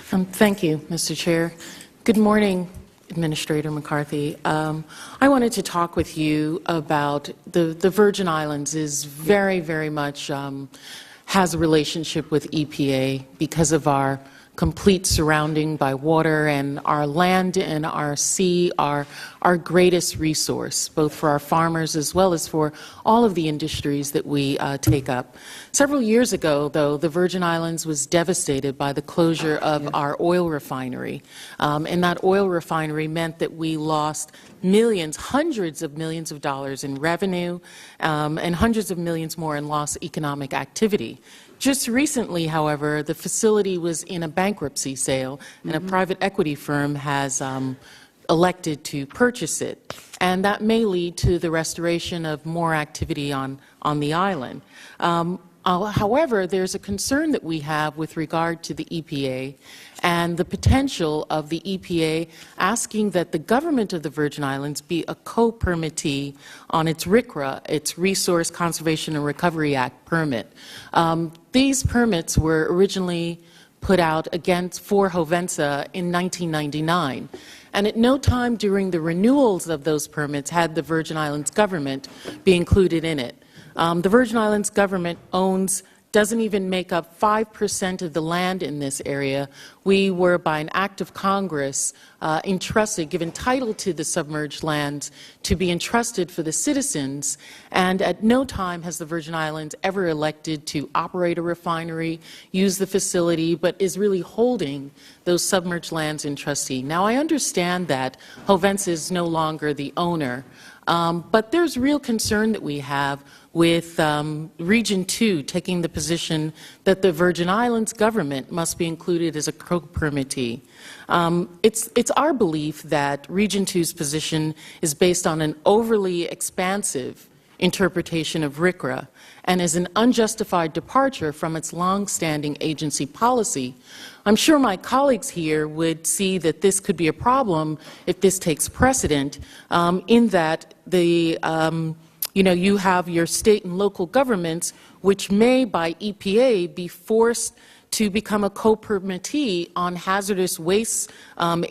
Thank you, Mr. Chair. Good morning, Administrator McCarthy. I wanted to talk with you about the Virgin Islands is very much has a relationship with EPA because of our complete surrounding by water, and our land and our sea are our greatest resource, both for our farmers as well as for all of the industries that we take up. Several years ago, though, the Virgin Islands was devastated by the closure of our oil refinery. And that oil refinery meant that we lost millions, hundreds of millions of dollars in revenue, and hundreds of millions more in lost economic activity. Just recently, however, the facility was in a bankruptcy sale, and a private equity firm has elected to purchase it. And that may lead to the restoration of more activity on the island. However, there's a concern that we have with regard to the EPA and the potential of the EPA asking that the government of the Virgin Islands be a co-permittee on its RCRA, its Resource Conservation and Recovery Act permit. These permits were originally put out for Hovensa in 1999. And at no time during the renewals of those permits had the Virgin Islands government be included in it. The Virgin Islands government doesn't even make up 5% of the land in this area. We were, by an act of Congress, given title to the submerged lands to be entrusted for the citizens, and at no time has the Virgin Islands ever elected to operate a refinery, use the facility, but is really holding those submerged lands in trustee. Now, I understand that Hovensa is no longer the owner, but there's real concern that we have with Region 2 taking the position that the Virgin Islands government must be included as a co-permittee. It's our belief that Region 2's position is based on an overly expansive interpretation of RCRA and is an unjustified departure from its long-standing agency policy. I'm sure my colleagues here would see that this could be a problem if this takes precedent, in that you have your state and local governments, which may, by EPA, be forced to become a co-permittee on hazardous waste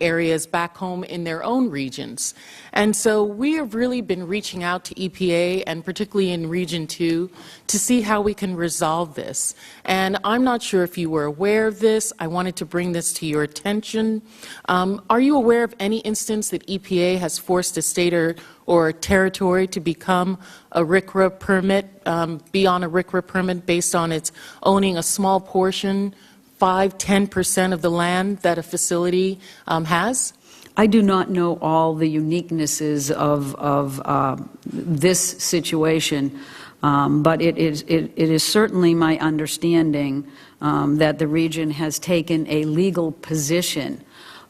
areas back home in their own regions. And so we have really been reaching out to EPA, and particularly in Region 2, to see how we can resolve this. And I'm not sure if you were aware of this. I wanted to bring this to your attention. Are you aware of any instance that EPA has forced a state or a territory to become a RCRA permit, be on a RCRA permit based on its owning a small portion, 5–10% of the land that a facility has? I do not know all the uniquenesses of this situation, but it is certainly my understanding that the region has taken a legal position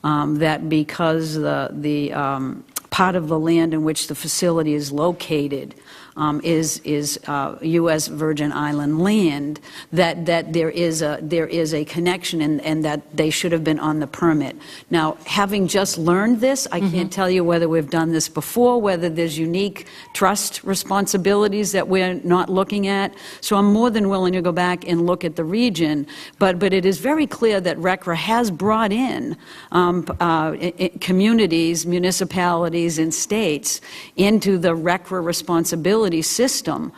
that because the part of the land in which the facility is located is U.S. Virgin Island land, that there is a connection, and that they should have been on the permit. Now, having just learned this, I can't tell you whether we've done this before, whether there's unique trust responsibilities that we're not looking at. So I'm more than willing to go back and look at the region, but it is very clear that RCRA has brought in communities, municipalities, and states into the RCRA responsibility system,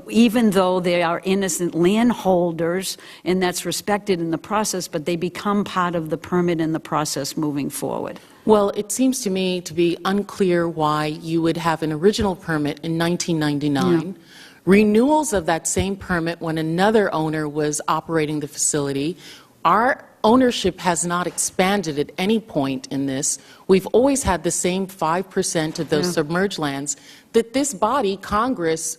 even though they are innocent landholders, and that's respected in the process, but they become part of the permit and the process moving forward. Well, it seems to me to be unclear why you would have an original permit in 1999, renewals of that same permit when another owner was operating the facility. Our ownership has not expanded at any point in this. We've always had the same 5% of those submerged lands that this body, Congress,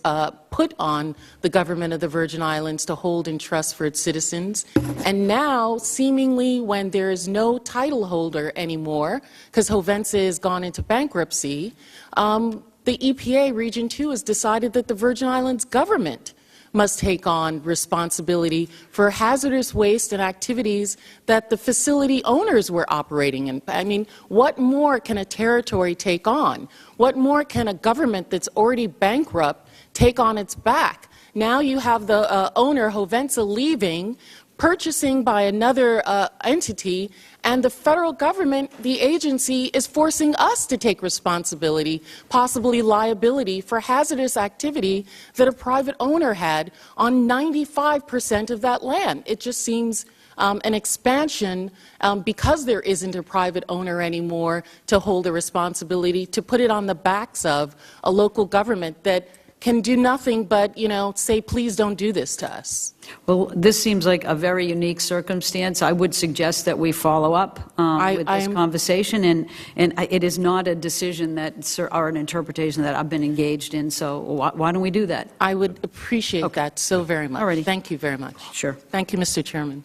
put on the government of the Virgin Islands to hold in trust for its citizens. And now, seemingly, when there is no title holder anymore, because Hovensa has gone into bankruptcy, the EPA Region 2 has decided that the Virgin Islands government must take on responsibility for hazardous waste and activities that the facility owners were operating in. I mean, what more can a territory take on? What more can a government that's already bankrupt take on its back? Now you have the owner, Hovensa, leaving, purchasing by another entity, and the federal government, the agency, is forcing us to take responsibility, possibly liability, for hazardous activity that a private owner had on 95% of that land. It just seems an expansion, because there isn't a private owner anymore to hold the responsibility, to put it on the backs of a local government that can do nothing but, say, please don't do this to us. Well, this seems like a very unique circumstance. I would suggest that we follow up with this conversation, and it is not a decision or an interpretation that I've been engaged in, so why don't we do that? I would appreciate that so very much. Alrighty. Thank you very much. Sure. Thank you, Mr. Chairman.